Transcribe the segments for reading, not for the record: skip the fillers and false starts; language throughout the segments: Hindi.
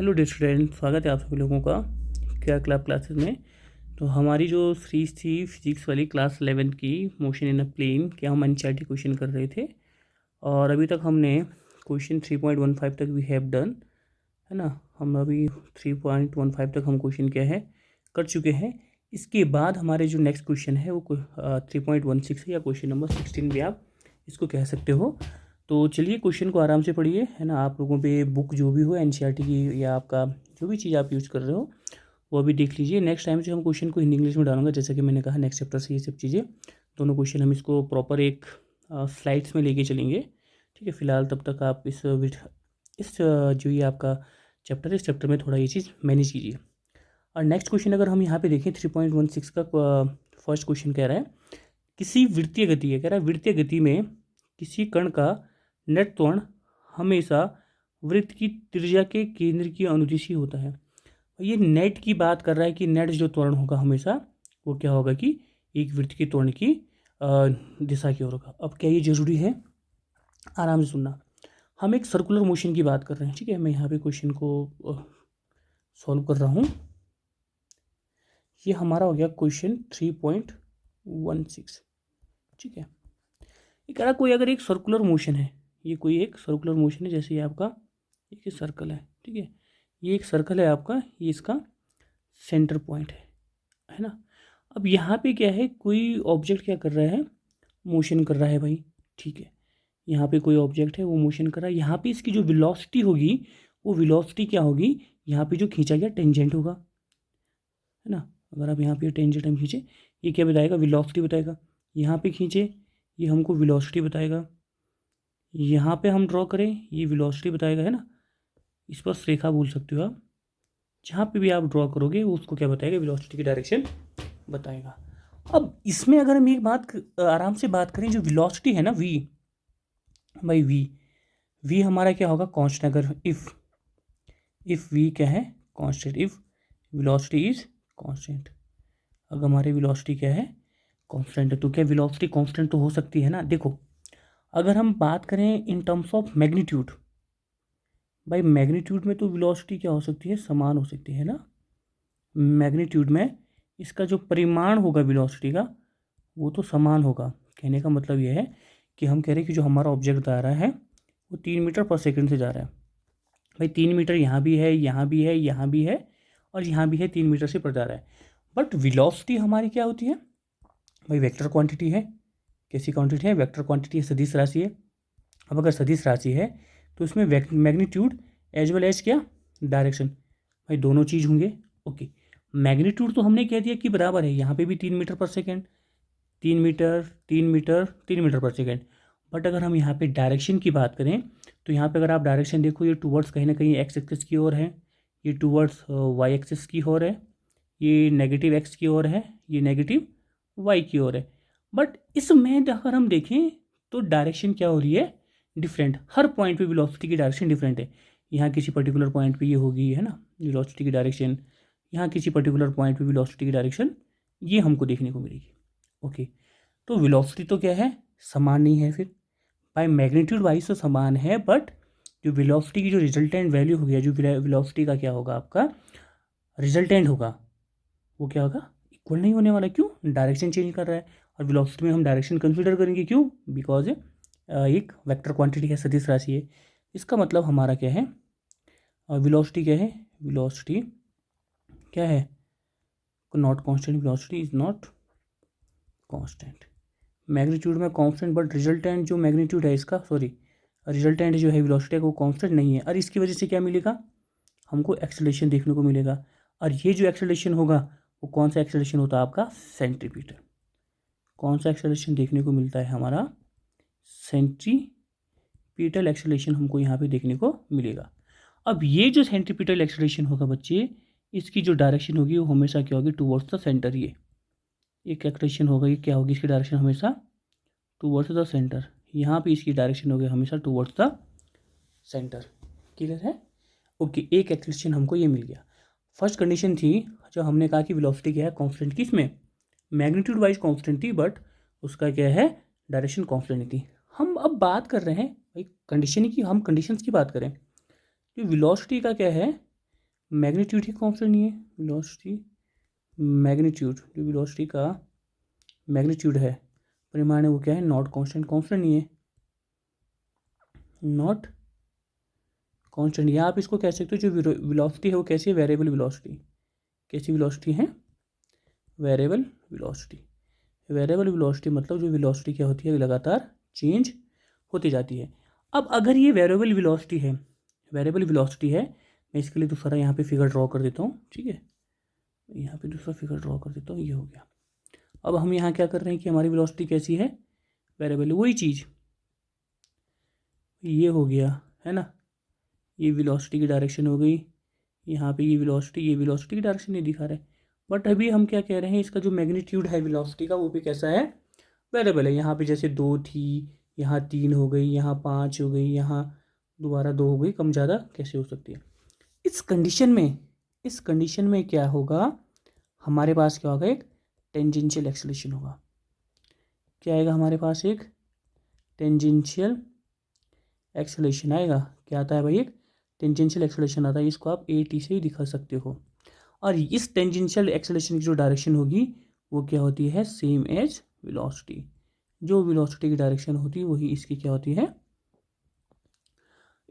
हेलो डियर स्टूडेंट, स्वागत है आप सभी लोगों का क्या क्लासेस में। तो हमारी जो सीरीज थी फिजिक्स वाली क्लास 11 की मोशन इन अ प्लेन के हम एनसीईआरटी क्वेश्चन कर रहे थे और अभी तक हमने क्वेश्चन 3.15 तक वी हैव डन, है ना। हम अभी 3.15 तक हम क्वेश्चन क्या है कर चुके हैं। इसके बाद हमारे जो नेक्स्ट क्वेश्चन है वो 3.16 है या क्वेश्चन नंबर 16 भी आप इसको कह सकते हो। तो चलिए क्वेश्चन को आराम से पढ़िए, है ना। आप लोगों पे बुक जो भी हो एनसीईआरटी की या आपका जो भी चीज़ आप यूज़ कर रहे हो वो अभी देख लीजिए। नेक्स्ट टाइम से हम क्वेश्चन को हिंदी इंग्लिश में डालूंगा, जैसा कि मैंने कहा नेक्स्ट चैप्टर से ये सब चीज़ें दोनों क्वेश्चन हम इसको प्रॉपर एक स्लाइड्स में लेके चलेंगे। ठीक है, फिलहाल तब तक आप जो ये आपका चैप्टर है इस चैप्टर में थोड़ा ये चीज़ मैनेज कीजिए। और नेक्स्ट क्वेश्चन अगर हम यहाँ पे देखें 3.16 का फर्स्ट क्वेश्चन कह रहा है किसी वृत्तीय गति है, कह रहा है वृत्तीय गति में किसी कण का नेट त्वरण हमेशा वृत्त की त्रिज्या के केंद्र की अनुदिशी होता है। ये नेट की बात कर रहा है कि नेट जो त्वरण होगा हमेशा वो क्या होगा कि एक वृत्त के त्वरण की दिशा की ओर होगा। अब क्या ये जरूरी है, आराम से सुनना। हम एक सर्कुलर मोशन की बात कर रहे हैं, ठीक है। मैं यहाँ पे क्वेश्चन को सॉल्व कर रहा हूँ। ये हमारा हो गया क्वेश्चन 3.16, ठीक है। ये कह रहा कोई अगर एक सर्कुलर मोशन है, ये कोई एक सर्कुलर मोशन है, जैसे ये आपका एक सर्कल है, ठीक है। ये एक सर्कल है आपका, ये इसका सेंटर पॉइंट है ना। अब यहाँ पे क्या है, कोई ऑब्जेक्ट क्या कर रहा है, मोशन कर रहा है भाई, ठीक है। यहाँ पे कोई ऑब्जेक्ट है वो मोशन कर रहा है। यहाँ पे इसकी जो वेलोसिटी होगी वो वेलोसिटी क्या होगी, यहाँ पे जो खींचा गया टेंजेंट होगा, है ना। अगर आप यहाँ पे टेंजेंट हम खींचे, ये क्या बताएगा, वेलोसिटी बताएगा। यहाँ पे खींचे, ये हमको वेलोसिटी बताएगा। यहाँ पे हम ड्रॉ करें, ये वेलोसिटी बताएगा, है ना। इस पर रेखा बोल सकते हो आप। जहाँ पे भी आप ड्रॉ करोगे वो उसको क्या बताएगा, वेलोसिटी की डायरेक्शन बताएगा। अब इसमें अगर हम एक बात आराम से बात करें, जो वेलोसिटी है ना वी, भाई वी हमारा क्या होगा, कांस्टेंट। अगर इफ वी क्या है, constant. If velocity is constant, अगर हमारी वेलोसिटी क्या है, कांस्टेंट है, तो क्या वेलोसिटी कांस्टेंट तो हो सकती है ना। देखो अगर हम बात करें इन टर्म्स ऑफ मैग्नीट्यूड, भाई मैग्नीट्यूड में तो वेलोसिटी क्या हो सकती है, समान हो सकती है ना। मैग्नीट्यूड में इसका जो परिमाण होगा वेलोसिटी का वो तो समान होगा। कहने का मतलब यह है कि हम कह रहे हैं कि जो हमारा ऑब्जेक्ट जा रहा है वो 3 मीटर पर सेकंड से जा रहा है। भाई 3 मीटर यहाँ भी है, यहाँ भी है, यहाँ भी है और यहाँ भी है, 3 मीटर से पर जा रहा है। बट वेलोसिटी हमारी क्या होती है भाई, वेक्टर क्वांटिटी है। कैसी क्वांटिटी है, वेक्टर क्वांटिटी है, सदिश राशि है। अब अगर सदिश राशि है तो इसमें मैग्नीट्यूड एज वेल एज क्या, डायरेक्शन, भाई दोनों चीज़ होंगे। ओके, मैग्नीट्यूड तो हमने कह दिया कि बराबर है, यहाँ पे भी 3 मीटर पर सेकेंड, 3 मीटर 3 मीटर 3 मीटर पर सेकेंड। बट अगर हम यहाँ पे डायरेक्शन की बात करें तो यहाँ पे अगर आप डायरेक्शन देखो, ये टूवर्ड्स कहीं ना कहीं एक्स एक्सिस की ओर है, ये टूवर्ड्स वाई एक्सिस की ओर है, ये नेगेटिव एक्स की ओर है, ये नेगेटिव वाई की ओर है। बट इसमें अगर हम देखें तो डायरेक्शन क्या हो रही है, डिफरेंट। हर पॉइंट पे वेलोसिटी की डायरेक्शन डिफरेंट है। यहाँ किसी पर्टिकुलर पॉइंट पे ये होगी, है ना, वेलोसिटी की डायरेक्शन। यहाँ किसी पर्टिकुलर पॉइंट पे वेलोसिटी की डायरेक्शन ये हमको देखने को मिलेगी। ओके, तो वेलोसिटी तो क्या है, समान नहीं है। फिर बाय मैग्नीट्यूड वाइज तो समान है, बट जो वेलोसिटी की जो रिजल्टेंट वैल्यू हो गया, जो वेलोसिटी का क्या होगा आपका रिजल्टेंट होगा, वो क्या होगा, इक्वल नहीं होने वाला। क्यों, डायरेक्शन चेंज कर रहा है। और वेलोसिटी में हम डायरेक्शन कंसीडर करेंगे, क्यों, बिकॉज एक वेक्टर क्वांटिटी है, सदिश राशि है। इसका मतलब हमारा क्या है, वेलोसिटी क्या है, वेलोसिटी क्या है, not constant, velocity is not constant. Magnitude में कांस्टेंट, बट रिजल्टेंट जो मैग्नीट्यूड है इसका, सॉरी रिजल्टेंट जो है वेलोसिटी का वो कांस्टेंट नहीं है। और इसकी वजह से क्या मिलेगा, हमको एक्सेलरेशन देखने को मिलेगा। और ये जो एक्सेलरेशन होगा वो कौन सा एक्सेलरेशन होता है आपका, सेंट्रीपिटल। कौन सा एक्सेलरेशन देखने को मिलता है हमारा, सेंट्रीपिटल एक्सेलरेशन हमको यहाँ पे देखने को मिलेगा। अब ये जो सेंट्रीपिटल एक्सेलरेशन होगा बच्चे, इसकी जो डायरेक्शन होगी वो हमेशा क्या होगी, टूवर्ड्स द सेंटर। ये एक एक्सेलरेशन होगा, ये क्या होगी, इसकी डायरेक्शन हमेशा टूवर्ड्स द सेंटर। यहाँ पे इसकी डायरेक्शन होगी हमेशा टूवर्ड्स द सेंटर। क्लियर है। ओके, एक एक्सेलरेशन हमको ये मिल गया। फर्स्ट कंडीशन थी जो हमने कहा कि वेलोसिटी क्या है, कांस्टेंट की, इसमें मैग्नीट्यूड वाइज कांस्टेंट थी, बट उसका क्या है, डायरेक्शन कांस्टेंट थी। हम अब बात कर रहे हैं भाई कंडीशन की, हम कंडीशंस की बात करें। जो वेलोसिटी का क्या है, मैग्नीट्यूड ही कांस्टेंट नहीं है, वेलोसिटी मैग्नीट्यूड, जो वेलोसिटी का मैग्नीट्यूड है, परिमाण है, वो क्या है, नॉट कांस्टेंट, कांस्टेंट नहीं है, नॉट कांस्टेंट। या आप इसको कह सकते हो जो वेलोसिटी है वो कैसी है, वेरिएबल वेलोसिटी। कैसी वेलोसिटी है, वेरिएबल वेलोसिटी। वेरिएबल वेलोसिटी मतलब जो वेलोसिटी क्या होती है, लगातार चेंज होती जाती है। अब अगर ये वेरिएबल वेलोसिटी है, वेरिएबल वेलोसिटी है, मैं इसके लिए दूसरा यहाँ पे फिगर ड्रॉ कर देता हूँ, ठीक है, यहाँ पे दूसरा फिगर ड्रॉ कर देता हूँ, ये हो गया। अब हम यहाँ क्या कर रहे हैं कि हमारी वेलोसिटी कैसी है, वेरिएबल, वही चीज़ ये हो गया है ना, ये वेलोसिटी की डायरेक्शन हो गई, यहाँ पे ये वेलोसिटी की डायरेक्शन नहीं दिखा रहा है, बट अभी हम क्या कह रहे हैं, इसका जो मैग्नीट्यूड है वेलोसिटी का वो भी कैसा है, वेरिएबल है। यहाँ पे जैसे 2 थी, यहाँ 3 हो गई, यहाँ 5 हो गई, यहाँ दोबारा 2 हो गई, कम ज़्यादा कैसे हो सकती है। इस कंडीशन में क्या होगा, हमारे पास क्या होगा, एक टेंजेंशियल एक्सेलरेशन होगा। क्या आएगा हमारे पास, एक टेंजेंशियल एक्सेलरेशन आएगा। क्या आता है भाई, एक टेंजेंशियल एक्सेलरेशन आता है, इसको आप ए टी से ही दिखा सकते हो। और इस टेंजेंशियल एक्सेलरेशन की जो डायरेक्शन होगी वो क्या होती है, सेम एज वेलोसिटी। जो वेलोसिटी की डायरेक्शन होती है वही इसकी क्या होती है,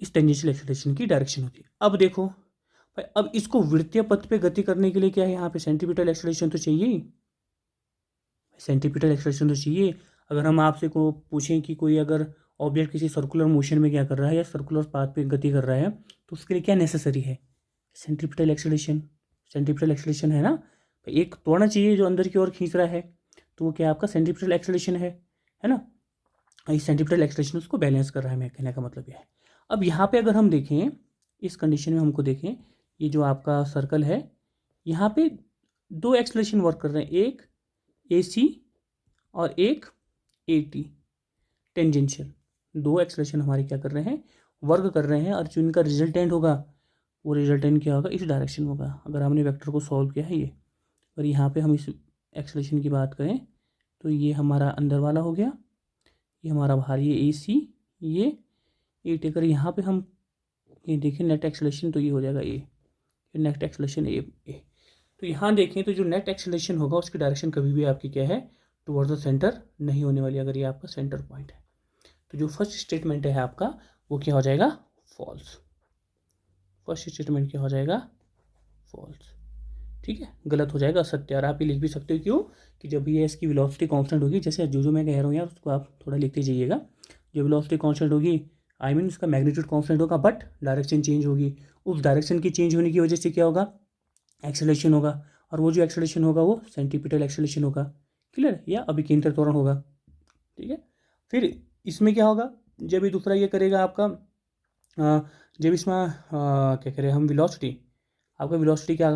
इस टेंजेंशियल एक्सेलरेशन की डायरेक्शन होती है। अब देखो भाई, अब इसको वृत्तीय पथ पे गति करने के लिए क्या है, यहाँ पे सेंटीपिटल एक्सेलरेशन तो चाहिए ही, सेंटीपिटल एक्सेलरेशन तो चाहिए। अगर हम आपसे को पूछें कि कोई अगर ऑब्जेक्ट किसी सर्कुलर मोशन में क्या कर रहा है या सर्कुलर पाथ पे गति कर रहा है, तो उसके लिए क्या नेसेसरी है, सेंट्रीपिटल एक्सेलरेशन। सेंट्रीपिटल एक्सेलरेशन है ना, एक त्वरण चाहिए जो अंदर की ओर खींच रहा है, तो वो क्या आपका सेंट्रीपिटल एक्सेलरेशन है ना। इस सेंट्रीपिटल एक्सेलरेशन उसको बैलेंस कर रहा है, मैं कहने का मतलब यह है। अब यहाँ पे अगर हम देखें, इस कंडीशन में हमको देखें, ये जो आपका सर्कल है, यहाँ पे 2 एक्सेलरेशन वर्क कर रहे हैं, एक AC और एक AT, टेंजेंशियल। 2 एक्सेलरेशन हमारे क्या कर रहे हैं, वर्क कर रहे हैं, और जो इनका रिजल्टेंट होगा वो रिजल्टेंट क्या होगा, इस डायरेक्शन में होगा। अगर हमने वेक्टर को सॉल्व किया है ये, और यहाँ पे हम इस एक्सेलरेशन की बात करें तो ये हमारा अंदर वाला हो गया, ये हमारा बाहर, ये AC, ये AT। अगर यहाँ पे हम ये देखें नेट एक्सेलरेशन, तो ये हो जाएगा A, नेट एक्सेलरेशन A। तो यहाँ देखें तो जो नेट एक्सेलरेशन होगा उसकी डायरेक्शन कभी भी आपकी क्या है, टुवर्ड्स द सेंटर नहीं होने वाली, अगर ये आपका सेंटर पॉइंट है। तो जो फर्स्ट स्टेटमेंट है आपका वो क्या हो जाएगा, फॉल्स। फर्स्ट स्टेटमेंट क्या हो जाएगा, फॉल्स, ठीक है, गलत हो जाएगा, असत्य। और आप ये लिख भी सकते हो, क्यों कि जब ये इसकी वेलोसिटी कांस्टेंट होगी, जैसे जो मैं कह रहा हूँ यार उसको आप थोड़ा लिखते जाइएगा। जो वेलोसिटी कांस्टेंट होगी, आई मीन उसका मैग्नीट्यूड कांस्टेंट होगा, बट डायरेक्शन चेंज होगी। उस डायरेक्शन की चेंज होने की वजह से क्या होगा, एक्सेलरेशन होगा, और वो जो एक्सेलरेशन होगा वो सेंटीपिटल एक्सेलरेशन होगा, क्लियर, या अभिकेंद्र त्वरण होगा, ठीक है। फिर इसमें क्या होगा, जब ये दूसरा ये करेगा आपका, जब इसमें क्या करें हम, वेलोसिटी, आपका वेलोसिटी क्या,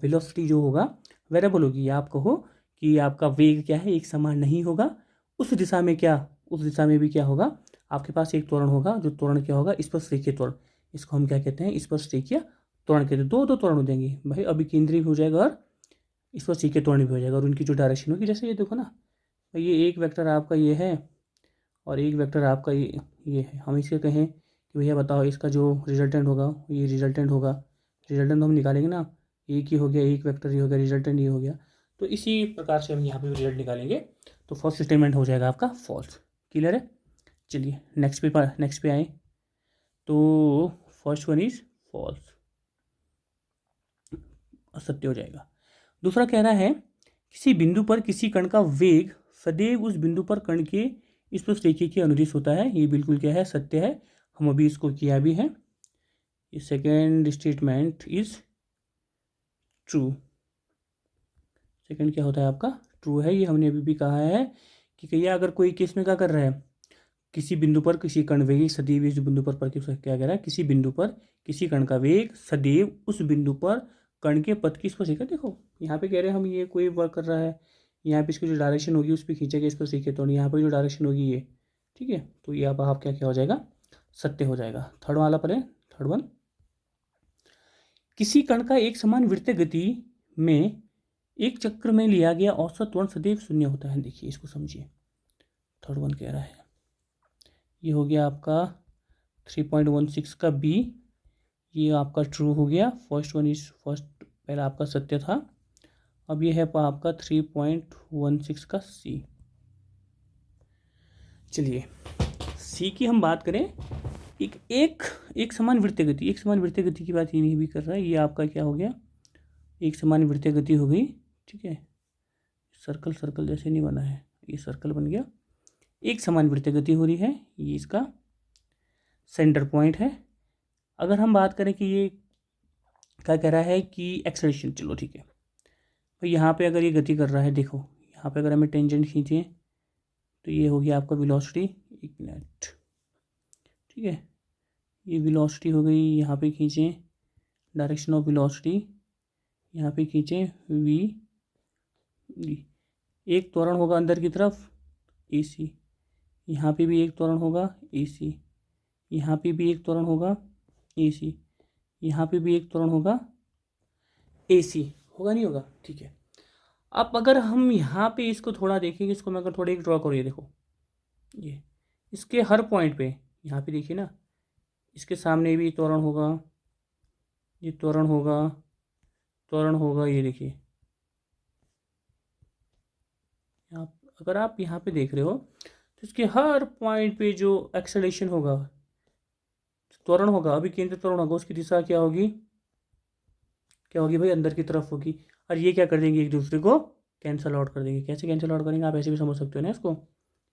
वेलोसिटी जो होगा वेरिएबल होगी, आप कहो कि आपका वेग क्या है, एक समान नहीं होगा। उस दिशा में क्या, उस दिशा में भी क्या होगा, आपके पास एक त्वरण होगा, जो त्वरण क्या होगा, स्पर्शरेखीय त्वरण। इसको हम क्या कहते हैं, स्पर्शरेखीय त्वरण कहते हैं। दो त्वरण हो जाएंगे भाई, अभी केंद्रीय भी हो जाएगा और स्पर्शरेखीय त्वरण भी हो जाएगा, और उनकी जो डायरेक्शन होगी, जैसे ये देखो ना, ये एक वेक्टर आपका ये है और एक वेक्टर आपका ये है। हम इसे कहें कि भैया बताओ इसका जो रिजल्टेंट होगा, ये रिजल्टेंट होगा, रिजल्टेंट हम निकालेंगे ना, एक ही हो गया, एक वेक्टर ही हो गया, रिजल्टेंट ये हो गया। तो इसी प्रकार से हम यहाँ पे रिजल्ट निकालेंगे, तो फर्स्ट स्टेटमेंट हो जाएगा आपका फॉल्स, क्लियर है। चलिए नेक्स्ट पे आए, तो फर्स्ट वन इज फॉल्स, असत्य हो जाएगा। दूसरा कह रहा है, किसी बिंदु पर किसी कण का वेग सदैव उस बिंदु पर कण के स्पर्शरेखीय के अनुदिश होता है, ये बिल्कुल क्या है, सत्य है। हम अभी इसको किया भी है। Second statement is true. Second क्या होता है आपका, ट्रू है। ये हमने अभी भी कहा है कि कहिए अगर कोई केस में क्या कर रहा है, किसी बिंदु पर किसी कण वेग सदैव इस बिंदु पर क्या कह रहा है, किसी बिंदु पर किसी कण का वेग सदैव उस बिंदु पर कण के पथ की स्पर्शरेखा। देखो यहाँ पे कह रहे हैं हम, ये कोई वर्क कर रहा है, यहाँ पे इसकी जो डायरेक्शन होगी उस पर खींचेगा स्पर्शरेखा, तो यहाँ पर जो डायरेक्शन होगी ये, ठीक है, तो ये आप क्या क्या हो जाएगा, सत्य हो जाएगा। थर्ड वाला पढ़े, थर्ड वन, किसी कण का एक समान वृत्तीय गति में एक चक्र में लिया गया औसत त्वरण सदैव शून्य होता है। देखिए इसको समझिए, थर्ड वन कह रहा है, ये हो गया आपका 3.16 का बी, ये आपका ट्रू हो गया, फर्स्ट पहला आपका सत्य था। अब ये है आपका 3.16 का सी। चलिए सी की हम बात करें, एक एक एक समान वृत्तीय गति, एक समान वृत्तीय गति की बात ये नहीं भी कर रहा है। ये आपका क्या हो गया, एक समान वृत्तीय गति हो गई, ठीक है। सर्कल जैसे नहीं बना है, ये सर्कल बन गया। एक समान वृत्तीय गति हो रही है, ये इसका सेंटर पॉइंट है। अगर हम बात करें कि ये क्या कह रहा है कि एक्सेलरेशन, चलो ठीक है भाई, यहाँ पे अगर ये गति कर रहा है, देखो यहाँ पे अगर हमें टेंजेंट खींचें तो ये हो गया आपका वेलोसिटी। एक मिनट, ठीक है, ये वेलोसिटी हो गई। यहाँ पे खींचें डायरेक्शन ऑफ वेलोसिटी, यहाँ पे खींचें वी। एक त्वरण होगा अंदर की तरफ ए सी, यहाँ पे भी एक त्वरण होगा ए सी, यहाँ पे भी एक त्वरण होगा ए सी, यहाँ पे भी एक त्वरण होगा ए सी, होगा नहीं होगा, ठीक है। अब अगर हम यहाँ पे इसको थोड़ा देखेंगे, इसको मैं अगर थोड़ा एक ड्रॉ करूँ, ये देखो, ये इसके हर पॉइंट पे यहाँ पे देखिए ना, इसके सामने भी त्वरण होगा, ये त्वरण होगा, त्वरण होगा, ये देखिए यहाँ। अगर आप यहाँ पे देख रहे हो तो इसके हर पॉइंट पे जो एक्सेलरेशन होगा, त्वरण होगा, अभी केंद्र त्वरण होगा, उसकी दिशा क्या होगी, क्या होगी भाई, अंदर की तरफ होगी। और ये क्या कर देंगे, एक दूसरे को कैंसल आउट कर देंगे। कैसे कैंसिल आउट करेंगे, आप ऐसे भी समझ सकते हो ना इसको।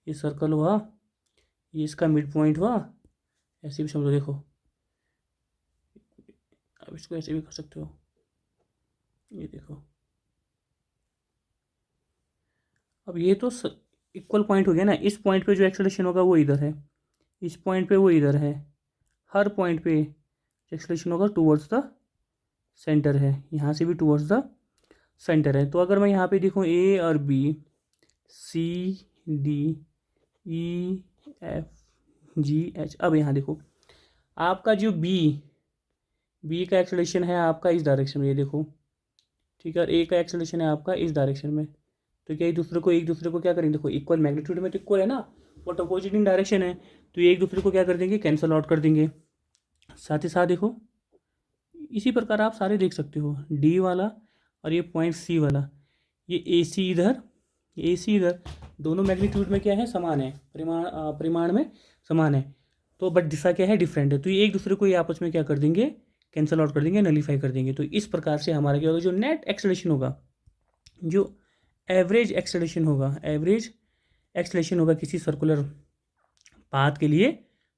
ये सर्कल हुआ, ये इसका मिड पॉइंट हुआ, ऐसे भी समझो। देखो अब इसको ऐसे भी कर सकते हो, ये देखो। अब ये तो इक्वल पॉइंट हो गया ना, इस पॉइंट पे जो एक्सेलरेशन होगा वो इधर है, इस पॉइंट पे वो इधर है, हर पॉइंट पे एक्सेलरेशन होगा टूवर्ड्स द सेंटर है, यहाँ से भी टूवर्ड्स द सेंटर है। तो अगर मैं यहाँ पे देखूँ ए और B, C D E F G H, अब यहाँ देखो आपका जो बी का एक्सेलरेशन है आपका इस डायरेक्शन में, ये देखो, ठीक है। और ए का एक्सेलरेशन है आपका इस डायरेक्शन में। तो क्या एक दूसरे को क्या करेंगे, देखो इक्वल मैग्नीट्यूड में तो इक्वल है ना, बट अपोजिट इन डायरेक्शन है, तो ये एक दूसरे को क्या कर देंगे, कैंसल आउट कर देंगे। साथ ही साथ देखो इसी प्रकार आप सारे देख सकते हो, डी वाला और ये पॉइंट सी वाला, ये ए सी इधर, ए सी इधर, दोनों मैग्नीट्यूड में क्या है, समान है, परिमाण में समान है, तो बट दिशा क्या है, डिफरेंट है। तो ये एक दूसरे को ये आपस में क्या कर देंगे, कैंसल आउट कर देंगे, नलीफाई कर देंगे। तो इस प्रकार से हमारा क्या होगा, जो नेट एक्सेलरेशन होगा, जो एवरेज एक्सेलरेशन होगा किसी सर्कुलर पाथ के लिए,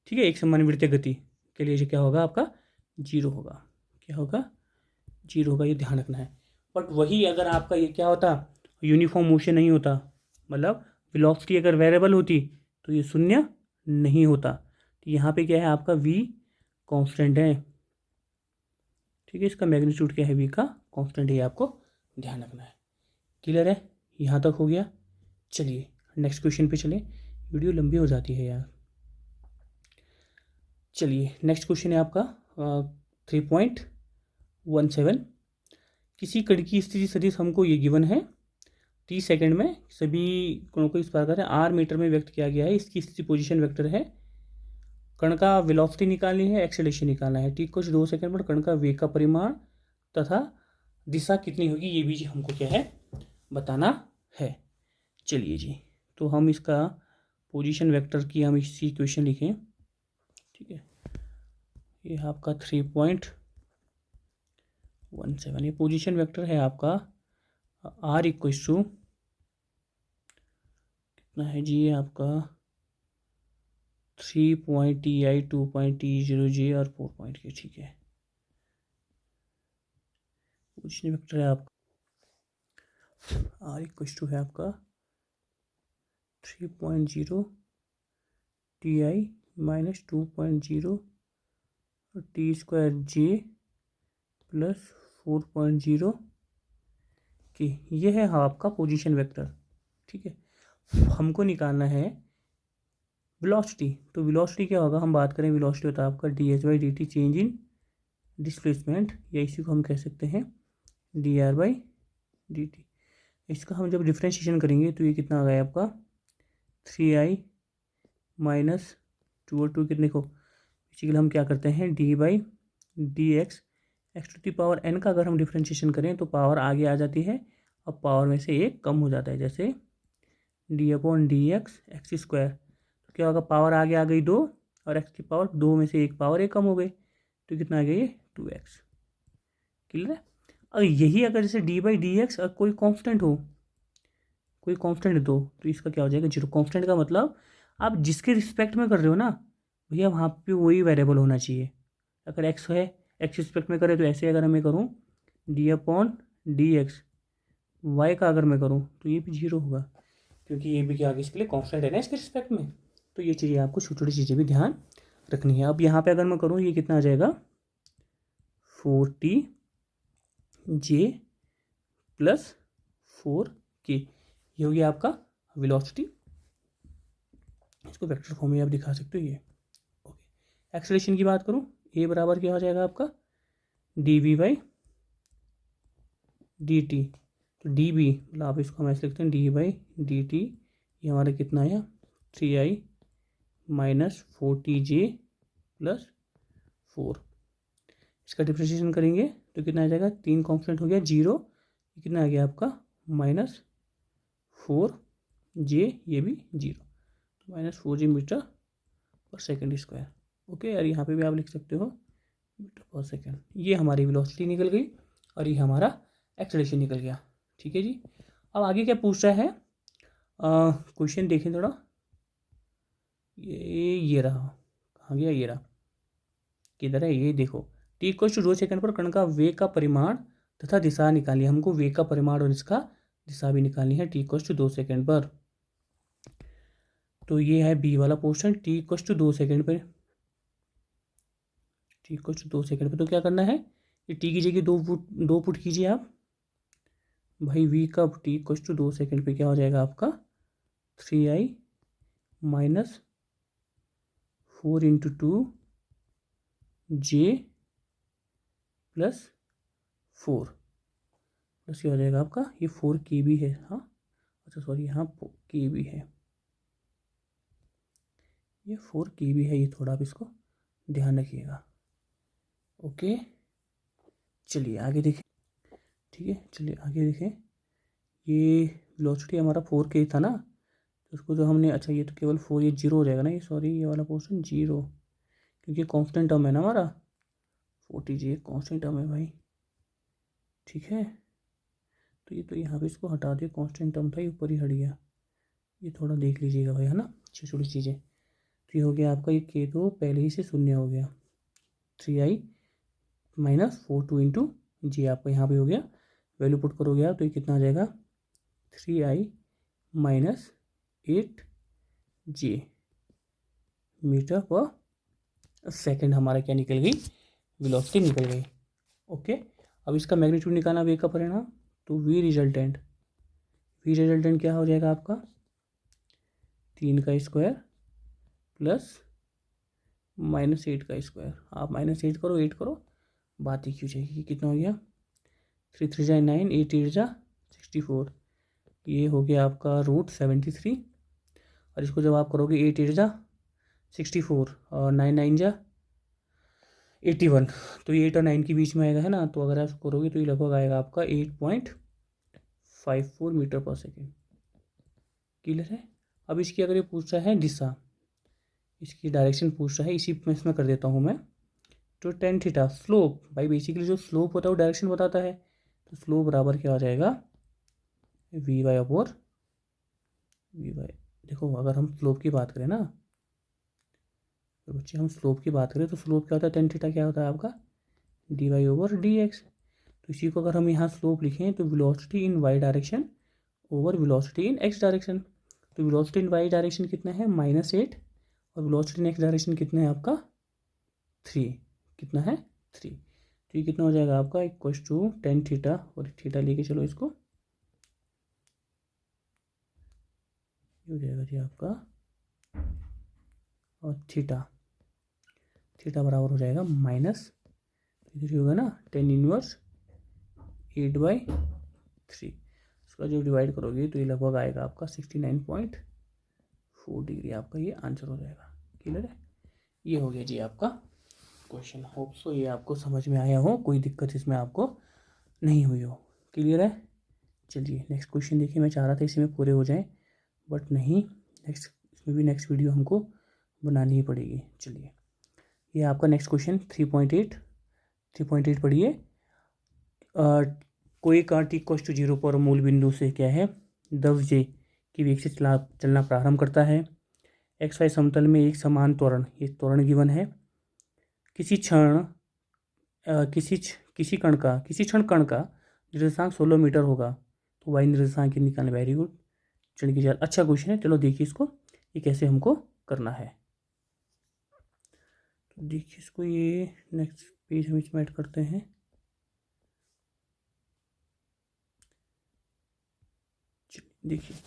ठीक है, एक समान वृत्तीय गति के लिए, जो क्या होगा आपका जीरो होगा। क्या होगा, जीरो होगा, ये ध्यान रखना है। बट वही अगर आपका ये क्या होता, यूनिफॉर्म मोशन नहीं होता, मतलब वेलोसिटी अगर वेरिएबल होती तो ये शून्य नहीं होता। तो यहाँ पे क्या है आपका v कांस्टेंट है, ठीक है, इसका मैग्नीट्यूड क्या है, v का कांस्टेंट है, आपको ध्यान रखना है। क्लियर है, यहाँ तक हो गया। चलिए नेक्स्ट क्वेश्चन पे चलें, वीडियो लंबी हो जाती है यार। चलिए नेक्स्ट क्वेश्चन है आपका 3.17। किसी कण की स्थिति सदिश हमको ये गिवन है, 30 सेकंड में सभी कणों को इस प्रकार है r मीटर में व्यक्त किया गया है। इसकी स्थिति पोजीशन वेक्टर है, कण का वेलोसिटी निकालनी है, एक्सेलरेशन निकालना है। ठीक कुछ 2 सेकंड पर कण का वेग का परिमाण तथा दिशा कितनी होगी, ये भी हमको क्या है, बताना है। चलिए जी, तो हम इसका पोजीशन वेक्टर की हम इसी क्वेश्चन लिखें, ठीक है। ये आपका 3.17, ये पोजीशन वेक्टर है आपका, r इक्वल्स टू कितना है जी, ये आपका 3.ti 2.t0j और 4.k, ठीक है। पोजीशन वेक्टर है आपका r इक्वल्स टू है आपका 3.0 ti माइनस 2.0 टी स्क्वायर जे प्लस 4.0 के, ये है आपका पोजीशन वेक्टर, ठीक है। हमको निकालना है वेलोसिटी। तो वेलोसिटी क्या होगा, हम बात करें वेलोसिटी होता है आपका dh/dt चेंज इन डिस्प्लेसमेंट, या इसी को हम कह सकते हैं dr/dt। इसका हम जब डिफ्रेंशिएशन करेंगे तो ये कितना आ गया आपका 3i माइनस 2 और 2 कितने को, बेसिकली हम क्या करते हैं d/dt D X, X to the power N का अगर हम डिफ्रेंशिएशन करें तो पावर आगे आ जाती है, अब पावर में से एक कम हो जाता है, जैसे D upon D x square, तो क्या होगा, पावर आगे आ गई 2 और एक्स की पावर 2 में से एक पावर एक कम हो गई, तो कितना आ गया ये 2x। क्लियर है। अगर यही अगर जैसे डी बाई डी एक्स कोई कांस्टेंट हो, कोई कांस्टेंट दो, तो इसका क्या हो जाएगा 0। कांस्टेंट का मतलब आप जिसके रिस्पेक्ट में कर रहे हो ना भैया, वहाँ पे वही वेरिएबल होना चाहिए। अगर एक्स है, एक्स रिस्पेक्ट में करे तो ऐसे अगर मैं करूँ D upon D X, Y का अगर मैं करूँ तो ये भी 0 होगा, क्योंकि ये भी क्या आगे इसके लिए कांस्टेंट है ना इसके रिस्पेक्ट में। तो ये चीज़ें आपको छोटी छोटी चीज़ें भी ध्यान रखनी है। अब यहाँ पे अगर मैं करूँ ये कितना आ जाएगा 4t जे प्लस 4k, ये हो गया आपका वेलोसिटी। इसको वेक्टर फॉर्म में आप दिखा सकते हो ये। ओके, एक्सेलरेशन की बात करूँ, ए बराबर क्या हो जाएगा आपका D V by D T, तो डी बी मतलब आप इसको हम ऐसे लिखते हैं डी बाई डी टी, ये हमारा कितना आया 3i माइनस 4tj प्लस 4। इसका डिफ्रेंशिएशन करेंगे तो कितना आ जाएगा, 3 कॉन्स्टेंट हो गया 0, कितना आ गया आपका माइनस 4j, ये भी 0, तो माइनस 4j मीटर पर सेकेंड स्क्वायर। ओके, और यहाँ पे भी आप लिख सकते हो मीटर पर सेकेंड। ये हमारी वेलोसिटी निकल गई और ये हमारा एक्सेलरेशन निकल गया। ठीक है जी। अब आगे क्या पूछ रहा है, क्वेश्चन देखें थोड़ा, ये रहा, कहाँ गया, ये रहा, किधर है, ये देखो, टी इक्वल टू 2 सेकंड पर कण का वेग का परिमाण तथा दिशा निकालिए। हमको वेग का परिमाण और इसका दिशा भी निकालनी है टी इक्वल टू 2 सेकंड पर। तो ये है बी वाला portion, T equal to 2 second पर, टी इक्वल टू 2 सेकंड पर तो क्या करना है, ये टी की जगह 2 पुट कीजिए आप भाई, वी का टी इक्वल टू 2 सेकंड पे क्या हो जाएगा आपका 3i माइनस 4 इंटू 2 जे प्लस 4, प्लस ये हो जाएगा आपका, ये 4 के भी है, हाँ अच्छा सॉरी, यहाँ के भी है, ये 4 के भी है, ये थोड़ा आप इसको ध्यान रखिएगा। ओके, चलिए आगे देखें। ठीक है, चलिए आगे देखें, ये वेलोसिटी हमारा 4k था ना, तो उसको जो हमने, अच्छा ये तो केवल 4, ये 0 हो जाएगा ना, ये सॉरी ये वाला पोर्शन 0, क्योंकि कांस्टेंट टर्म है ना हमारा, 40j एक कांस्टेंट टर्म है भाई। ठीक है, तो ये तो यहाँ पे इसको हटा दिया, कांस्टेंट टर्म था ये ऊपर ही हट गया, ये थोड़ा देख लीजिएगा भाई, है ना, छोटी छोटी चीज़ें। तो ये हो गया आपका, ये k तो पहले ही से शून्य हो गया, 3i माइनस 4 2 इंटू जी आपका यहाँ पे हो गया, वैल्यू पुट करोगे आप तो ये कितना आ जाएगा 3i माइनस 8j मीटर पर सेकेंड, हमारा क्या निकल गई, वेलोसिटी निकल गई। ओके, अब इसका मैग्नीट्यूड निकालना वे का परिणाम, तो वी रिजल्टेंट क्या हो जाएगा आपका 3 का स्क्वायर प्लस माइनस 8 का स्क्वायर, आप माइनस 8 करो 8 करो, बात ही क्यों जाएगी, कितना हो गया 3 3 जा 9, 8 8 जा 64, ये हो गया आपका √73, और इसको जब आप करोगे 8 8 जा 64 और 9 9 जा 81, तो ये 8 और 9 के बीच में आएगा, है ना, तो अगर आप करोगे तो ये लगभग आएगा आपका 8.54 मीटर पर सेकेंड। क्लियर है। अब इसकी अगर ये पूछ रहा है दिशा, इसकी डायरेक्शन पूछ रहा है, इसी में इसमें कर देता हूँ मैं, तो टेन थीटा स्लोप, भाई बेसिकली जो स्लोप होता है वो डायरेक्शन बताता है, तो स्लोप बराबर क्या हो जाएगा V Y upon V Y. देखो अगर हम स्लोप की बात करें ना, तो बच्चे हम स्लोप की बात करें तो स्लोप क्या होता है, टेन थीटा क्या होता है आपका d y over d x. तो इसी को अगर हम यहाँ स्लोप लिखें तो velocity in y direction over velocity in x direction, तो वेलोसिटी इन वाई डायरेक्शन कितना है -8 और वेलोसिटी इन एक्स डायरेक्शन कितना है आपका 3, कितना है 3, तो ये कितना हो जाएगा आपका इक्वल टू टेन थीटा, और थीटा लेके चलो इसको, ये हो जाएगा जी आपका, और थीटा बराबर हो जाएगा माइनस, इधर होगा ना 10 इनवर्स 8/3, इसका जो डिवाइड करोगे तो ये लगभग आएगा आपका 69.4 डिग्री, आपका ये आंसर हो जाएगा। क्लियर है, ये हो गया जी आपका क्वेश्चन। होप सो ये आपको समझ में आया हो, कोई दिक्कत इसमें आपको नहीं हुई हो। क्लियर है? चलिए नेक्स्ट क्वेश्चन देखिए। मैं चाह रहा था इसमें पूरे हो जाएं बट नहीं, नेक्स्ट इसमें भी नेक्स्ट वीडियो हमको बनानी ही पड़ेगी। चलिए ये आपका नेक्स्ट क्वेश्चन 3.8 पढ़िए। कोई कार टी इक्वल्स टू 0 पर मूल बिंदु से क्या है 10J की वेग से चलना प्रारंभ करता है। XY समतल में एक समान त्वरण, ये त्वरण गिवन है। किसी क्षण कण का निर्देशांक 16 मीटर होगा तो वाई निर्देशांक निकालना। Very good. चलिए चल, अच्छा क्वेश्चन है। चलो देखिए इसको, ये कैसे हमको करना है। तो देखिए इसको, ये नेक्स्ट पेज हम इसमें ऐड करते हैं। देखिए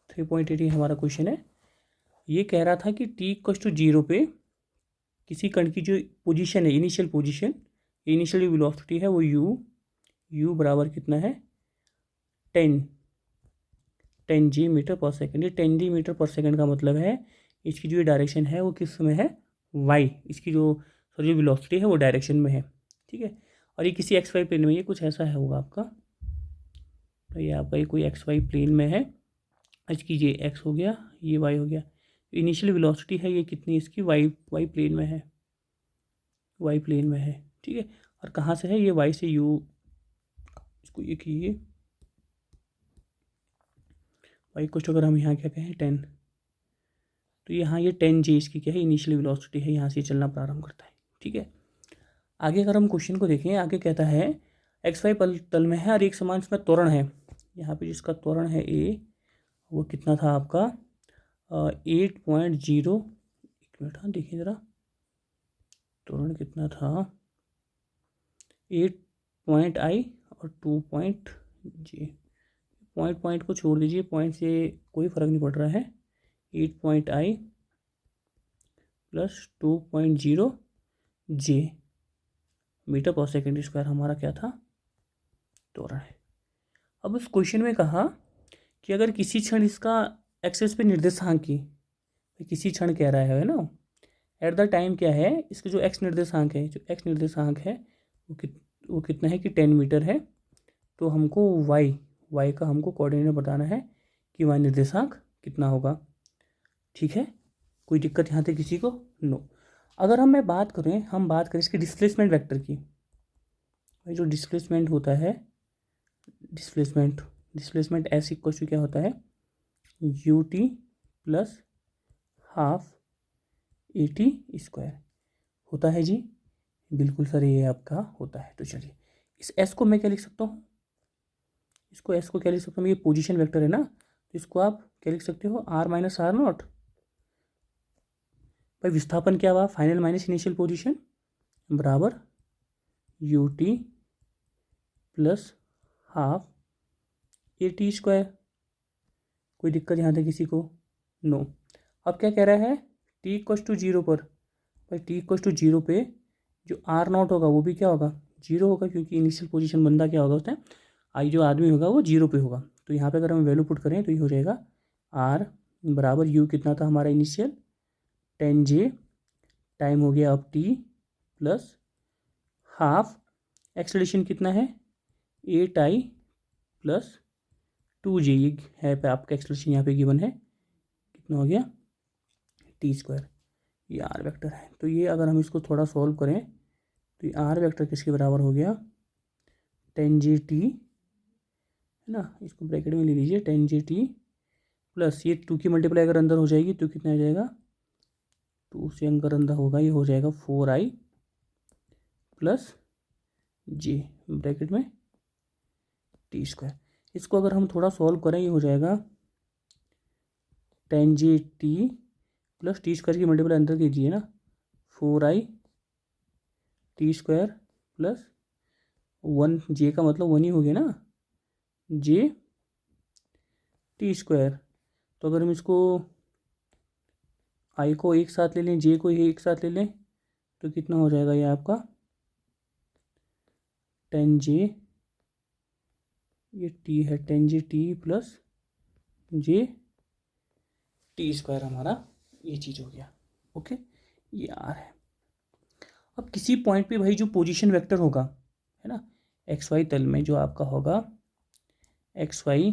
3.8 ही हमारा क्वेश्चन है। ये कह रहा था कि t इक्वल्स टू 0 पे किसी कण की जो पोजीशन है, इनिशियल पोजीशन, इनिशियल वेलोसिटी है वो u बराबर कितना है 10 जी मीटर पर सेकेंड। ये 10 जी मीटर पर सेकेंड का मतलब है इसकी जो डायरेक्शन है वो किस में है y, इसकी जो वेलोसिटी है वो डायरेक्शन में है। ठीक है, और ये किसी एक्स वाई प्लेन में, ये कुछ ऐसा है होगा आपका। तो ये आपका ये कोई एक्स वाई प्लेन में है, इसकी ये एक्स हो गया, ये वाई हो गया। इनिशियल वेलोसिटी है ये कितनी, इसकी वाई प्लेन में है, वाई प्लेन में है। ठीक है, और कहाँ से है ये वाई से u, इसको ये कीजिए वाई को, अगर हम यहाँ क्या कहें 10, तो यहाँ ये 10J इसकी क्या है इनिशियल वेलोसिटी है, यहाँ से चलना प्रारंभ करता है। ठीक है, आगे अगर हम क्वेश्चन को देखें, आगे कहता है XY तल में है और एक समान इसमें त्वरण है। यहाँ पे जिसका त्वरण है a, वो कितना था आपका 8.0, एक मिनट हाँ देखिए ज़रा, त्वरण कितना था 8.I और 2.J। पॉइंट को छोड़ दीजिए, पॉइंट से कोई फ़र्क नहीं पड़ रहा है। 8.I प्लस 2.0J मीटर पर सेकेंड स्क्वायर हमारा क्या था त्वरण है। अब उस क्वेश्चन में कहा कि अगर किसी क्षण इसका एक्सेस पे निर्देशांक की, किसी क्षण कह रहा है ना, एट द टाइम क्या है इसका जो एक्स निर्देशांक है, वो कितना है कि 10 मीटर है। तो हमको वाई का हमको कोऑर्डिनेट बताना है कि वाई निर्देशांक कितना होगा। ठीक है, कोई दिक्कत यहाँ से किसी को? नो। अगर हम बात करें इसके डिस्प्लेसमेंट वेक्टर की, जो डिस्प्लेसमेंट होता है, डिस्प्लेसमेंट एस इक्वल टू क्या होता है ut plus half AT square होता है जी। बिल्कुल सर, ये आपका होता है। तो चलिए इस एस को मैं क्या लिख सकता हूँ, एस को क्या लिख सकता हूँ, ये पोजीशन वेक्टर है ना, तो इसको आप क्या लिख सकते हो r माइनस आर नॉट। भाई विस्थापन क्या हुआ, फाइनल माइनस इनिशियल पोजीशन बराबर ut plus half AT square. कोई दिक्कत यहाँ तक किसी को? नो। अब क्या कह रहा है t इक्वल्स टू 0 पर, भाई t इक्वल्स टू 0 पे जो r नॉट होगा वो भी क्या होगा 0 होगा, क्योंकि इनिशियल पोजीशन बंदा क्या होगा उसमें आई जो आदमी होगा वो 0 पे होगा। तो यहाँ पे अगर हम वैल्यू पुट करें तो ये हो जाएगा r बराबर u कितना था हमारा इनिशियल 10J, टाइम हो गया अब t प्लस हाफ एक्सेलरेशन कितना है 8I प्लस 2J, ये है पे आपका एक्सेलरेशन यहाँ पे गिवन है, कितना हो गया t स्क्वायर, ये r वेक्टर है। तो ये अगर हम इसको थोड़ा सॉल्व करें तो ये r वेक्टर किसके बराबर हो गया 10JT है ना, इसको ब्रैकेट में ले लीजिए 10JT प्लस ये 2 की मल्टीप्लाई अगर अंदर हो जाएगी तो कितना आ जाएगा 2 से अंदर होगा, ये हो जाएगा 4I प्लस J ब्रैकेट में t स्क्वायर। इसको अगर हम थोड़ा सॉल्व करें ये हो जाएगा 10JT प्लस t स्क्वायर की मल्टीप्लाई अंदर कीजिए ना 4I t square plus 1J का मतलब 1 ही हो गया ना J t स्क्वायर। तो अगर हम इसको I को एक साथ ले लें, J को एक साथ ले लें तो कितना हो जाएगा ये आपका 10J ये टी है 10j प्लस जे टी स्क्वायर हमारा ये चीज़ हो गया। ओके, ये आर है। अब किसी पॉइंट पे भाई जो पोजीशन वेक्टर होगा है ना एक्स वाई तल में, जो आपका होगा एक्स वाई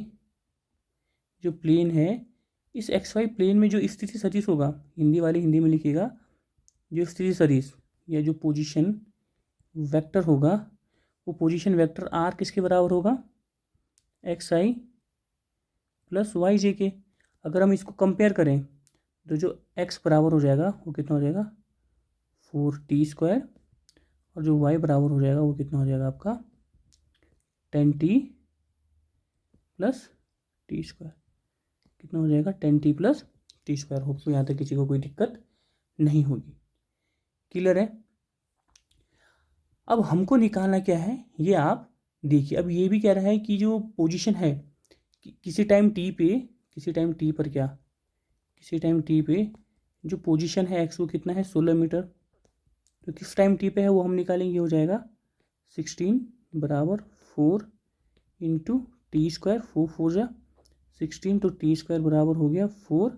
जो प्लेन है, इस एक्स वाई प्लेन में जो स्थिति सदिश होगा, हिंदी वाले हिंदी में लिखिएगा, जो स्थिति सदिश या जो पोजीशन वेक्टर होगा, वो पोजीशन वेक्टर आर किसके बराबर होगा, एक्स आई प्लस वाई जे के। अगर हम इसको कंपेयर करें तो जो एक्स बराबर हो जाएगा वो कितना हो जाएगा 4t² और जो y बराबर हो जाएगा वो कितना हो जाएगा आपका 10t प्लस t²। कितना हो जाएगा 10t प्लस t²। होप तो यहाँ तक किसी को कोई दिक्कत नहीं होगी। क्लियर है। अब हमको निकालना क्या है ये आप देखिए। अब ये भी कह रहा है कि जो पोजीशन है किसी टाइम टी पर क्या, किसी टाइम टी पे जो पोजीशन है एक्स वो कितना है 16 मीटर। तो किस टाइम टी पे है वो हम निकालेंगे, हो जाएगा 16 बराबर 4 इंटू t²। 4 4 जा 16, तो t² बराबर हो गया 4।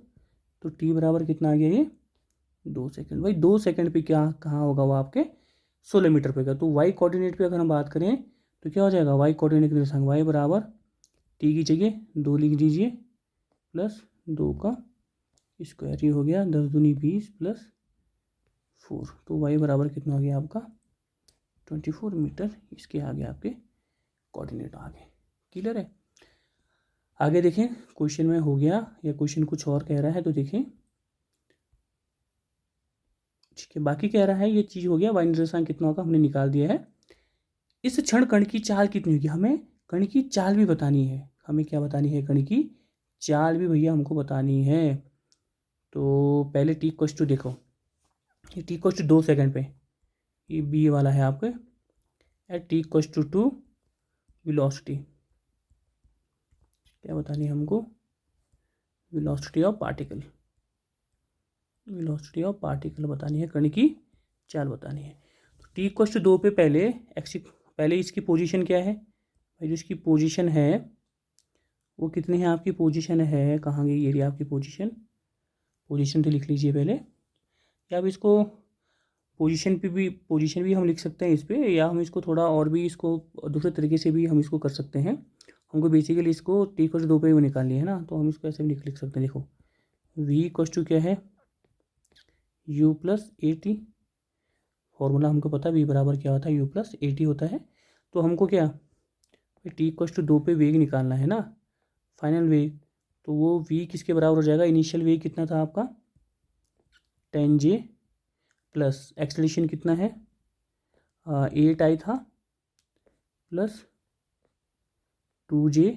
तो t बराबर कितना आ गया ये 2 सेकंड। भाई 2 सेकंड पे क्या कहाँ होगा वो आपके 16 मीटर पे का। तो y कोऑर्डिनेट पे अगर हम बात करें तो क्या हो जाएगा, y कोऑर्डिनेट के निर्देशांक y बराबर t की जगह 2 लिख दीजिए प्लस 2 का स्क्वायर। ये हो गया 10 दूनी 20 प्लस 4। तो y बराबर कितना हो गया आपका 24 मीटर। इसके आगे आपके कोऑर्डिनेट आ गए। क्लियर है। आगे देखें क्वेश्चन में हो गया या क्वेश्चन कुछ और कह रहा है तो देखें। ठीक है, बाकी कह रहा है ये चीज़ हो गया y निर्देशांक कितना होगा हमने निकाल दिया है। इस क्षण कण की चाल कितनी होगी, हमें कण की चाल भी बतानी है। हमें क्या बतानी है, कण की चाल भी भैया हमको बतानी है। तो पहले t इक्वल्स टू देखो, ये t इक्वल्स टू 2 सेकंड पे ये b वाला है आपके at t equals to 2 velocity. क्या बतानी है हमको, velocity of particle, velocity of particle बतानी है, कण की चाल बतानी है। तो t इक्वल्स टू 2 पे पहले इसकी पोजीशन क्या है भाई, जो इसकी पोजीशन है वो कितनी है, आपकी पोजीशन है कहाँ गई, ये आपकी पोजीशन तो लिख लीजिए पहले, या अब इसको पोजीशन भी हम लिख सकते हैं इस पर, या हम इसको थोड़ा और भी इसको दूसरे तरीके से भी हम इसको कर सकते हैं। हमको बेसिकली इसको t इक्वल्स टू 2 पे ही निकालनी है ना, तो हम इसको ऐसे भी लिख सकते हैं। देखो v इक्वल्स टू क्या है u प्लस AT। फॉर्मूला हमको पता है v बराबर क्या होता है u प्लस AT होता है। तो हमको क्या t इक्वल्स टू 2 पे वेग निकालना है ना, फाइनल वेग। तो वो v किसके बराबर हो जाएगा, इनिशियल वेग कितना था आपका 10j प्लस एक्सेलरेशन कितना है 8i था प्लस 2j,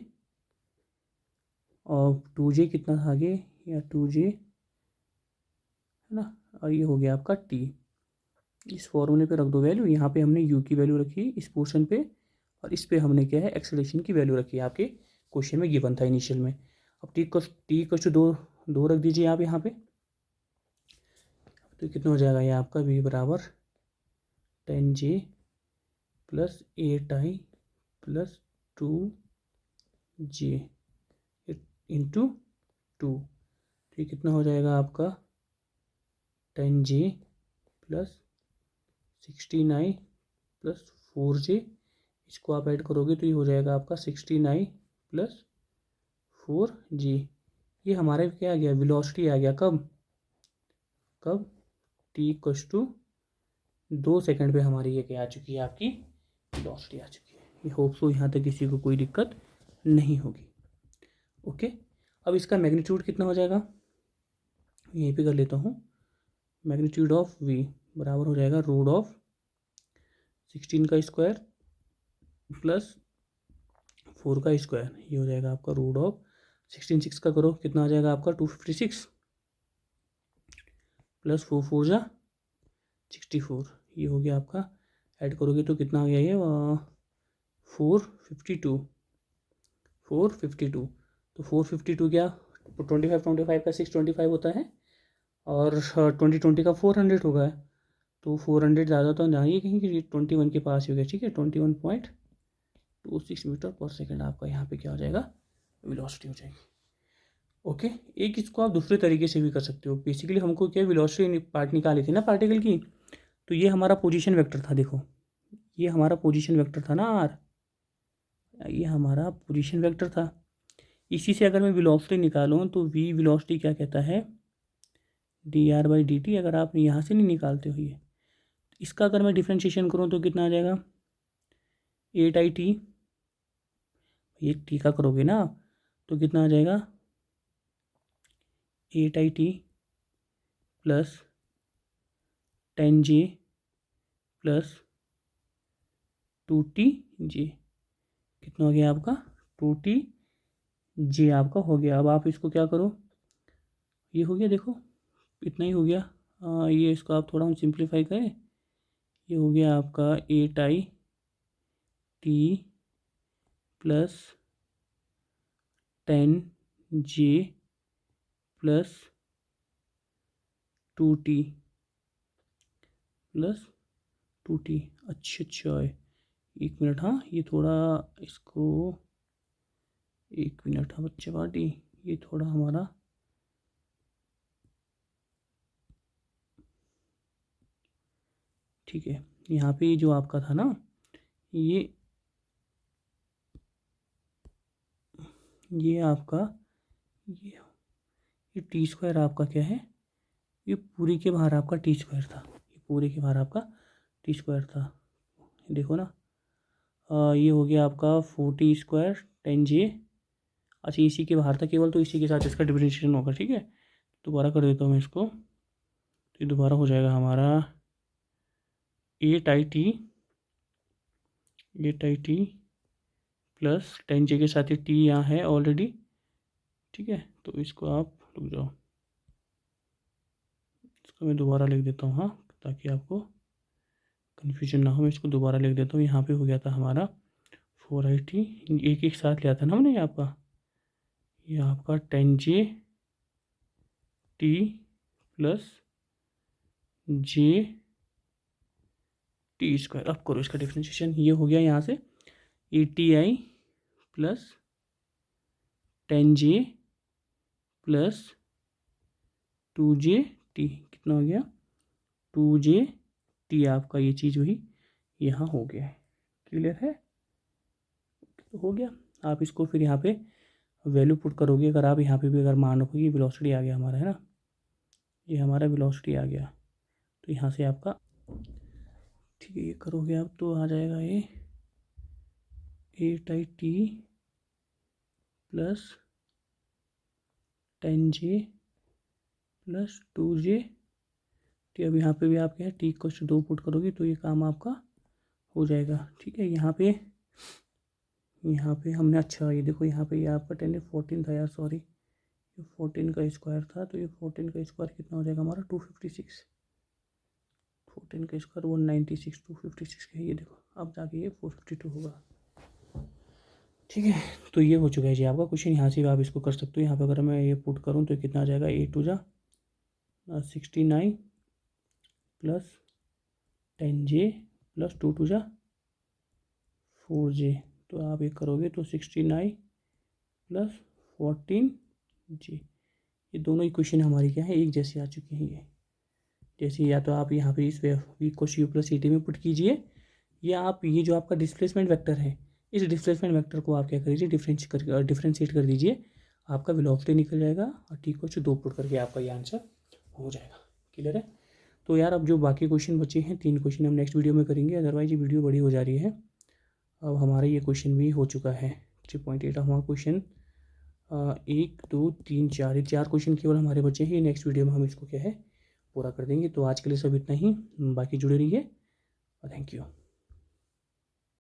और 2j कितना था आगे, या 2j है ना, और ये हो गया आपका t। इस फॉर्मूले पे रख दो वैल्यू, यहाँ पे हमने u की वैल्यू रखी इस पोर्शन पे, और इस पे हमने क्या है एक्सेलरेशन की वैल्यू रखी है, आपके क्वेश्चन में गिवन था इनिशियल में। अब t इक्वल्स टू 2 रख दीजिए आप यहाँ पे। तो कितना हो जाएगा ये आपका v बराबर 10j plus 8i plus 2j into 2। तो ये कितना हो जाएगा आपका 10j plus 16i plus 4j। इसको आप ऐड करोगे तो ये हो जाएगा आपका 16i प्लस 4j। ये हमारे क्या आ गया, वेलोसिटी आ गया। कब t इक्वल्स टू 2 सेकंड पे हमारी ये क्या आ चुकी है, आपकी वेलोसिटी आ चुकी है। ये होप सो यहाँ तक किसी को कोई दिक्कत नहीं होगी। ओके, अब इसका मैग्नीट्यूड कितना हो जाएगा यहीं पे कर लेता हूँ। मैग्नीट्यूड ऑफ v बराबर हो जाएगा रूट ऑफ 16 का स्क्वायर प्लस 4 का स्क्वायर। ये हो जाएगा आपका रूट ऑफ 16 6 का करो कितना आ जाएगा आपका 256 प्लस 4 4 जा 64। ये हो गया आपका, ऐड करोगे तो कितना आ गया ये 452। तो 452 क्या 25 का 625 होता है, और 20 का 400 होगा। तो 400 ज़्यादा तो नहीं है कहीं, 21 के पास ही हो गया। ठीक है, 21.5 26 मीटर पर सेकेंड आपका यहाँ पे क्या हो जाएगा, वेलोसिटी हो जाएगी। ओके, एक इसको आप दूसरे तरीके से भी कर सकते हो। बेसिकली हमको क्या वेलोसिटी पार्ट निकाली थी ना पार्टिकल की, तो ये हमारा पोजीशन वेक्टर था। देखो ये हमारा पोजीशन वेक्टर था ना आर, ये हमारा पोजीशन वेक्टर था। इसी से अगर मैं वेलोसिटी निकालूँ तो वी वेलोसिटी क्या कहता है, D R by D T. अगर आप यहाँ से नहीं निकालते हो ये, इसका अगर मैं डिफ्रेंशिएशन करूँ तो कितना आ जाएगा, 8 I T। ये टी का करोगे ना तो कितना आ जाएगा, 8 I T plus 10J plus 2TJ। कितना हो गया आपका, 2TJ आपका हो गया। अब आप इसको क्या करो, ये हो गया, देखो इतना ही हो गया। ये इसको आप थोड़ा हम सिंप्लीफाई करें, ये हो गया आपका 8I T plus 10J plus 2T plus 2T। अच्छा है, 1 मिनट, हाँ ये थोड़ा इसको 1 मिनट, हाँ बच्चे पार्टी, ये थोड़ा हमारा ठीक है। यहाँ पे जो आपका था ना ये आपका ये टी स्क्वायर आपका क्या है, ये पूरी के बाहर आपका टी स्क्वायर था, ये पूरे के बाहर आपका टी स्क्वायर था। देखो ना, ये हो गया आपका 4T स्क्वायर 10J। अच्छा इसी के बाहर था केवल, तो इसी के साथ इसका डिफरेंशिएशन होगा। ठीक है, दोबारा कर देता हूँ मैं इसको, तो ये दोबारा हो जाएगा हमारा 8I T प्लस 10J के साथ ही टी यहाँ है ऑलरेडी। ठीक है, तो इसको आप रुक जाओ, इसको मैं दोबारा लिख देता हूँ, हाँ ताकि आपको कन्फ्यूजन ना हो। मैं इसको दोबारा लिख देता हूँ। यहाँ पे हो गया था हमारा 4I T, एक एक साथ लिया था ना हमने, ये आपका 10J T plus J T square. अब करो इसका डिफ्रेंशिएशन, ये हो गया यहाँ से 80I plus 10J plus 2J T। कितना हो गया, 2J T आपका, ये चीज़ वही यहाँ हो गया है। क्लियर है, तो हो गया। आप इसको फिर यहाँ पे वैल्यू पुट करोगे, अगर आप यहाँ पे भी अगर मान रखोगे ये वेलोसिटी आ गया हमारा, है ना, ये हमारा वेलोसिटी आ गया, तो यहाँ से आपका ठीक है ये करोगे आप तो आ जाएगा ये 8I T plus 10J plus 2J T। अब यहाँ पे भी आप क्या है T को 2 पुट करोगे तो ये काम आपका हो जाएगा। ठीक है, यहाँ पे हमने, अच्छा ये देखो यहाँ पे ये आपका 10 14 था यार, सॉरी, ये 14 का स्क्वायर था, तो ये 14 का स्क्वायर कितना हो जाएगा हमारा 256। 14 का स्क्वायर 196, 256 का ये देखो, अब जाके ये 452 होगा। ठीक है, तो ये हो चुका है जी आपका क्वेश्चन। यहाँ से आप इसको कर सकते हो। यहाँ पे अगर मैं ये पुट करूँ तो कितना आ जाएगा, 8 2 जा 69 प्लस 10J प्लस 2 2 जा 4J। तो आप ये करोगे तो 69 प्लस 14J। ये दोनों इक्वेशन हमारी क्या है, एक जैसी आ चुकी हैं। ये जैसे या तो आप यहाँ पे इस वी को C प्लस CT में पुट कीजिए, या आप ये जो आपका डिस्प्लेसमेंट वेक्टर है, इस डिस्प्लेसमेंट वेक्टर को आप क्या करिए, डिफ्रेंशिएट कर दीजिए, आपका वेलोसिटी निकल जाएगा और T को 2 पुट करके आपका ये आंसर हो जाएगा। क्लियर है, तो यार अब जो बाकी क्वेश्चन बचे हैं 3 क्वेश्चन हम नेक्स्ट वीडियो में करेंगे, अदरवाइज ये वीडियो बड़ी हो जा रही है। अब हमारा ये क्वेश्चन भी हो चुका है 3.8 हमारा क्वेश्चन 1 2 3 4, ये 4 क्वेश्चन केवल हमारे बचे हैं। नेक्स्ट वीडियो में हम इसको क्या है पूरा कर देंगे। तो आज के लिए सब इतना ही, बाकी जुड़े रहिए और थैंक यू।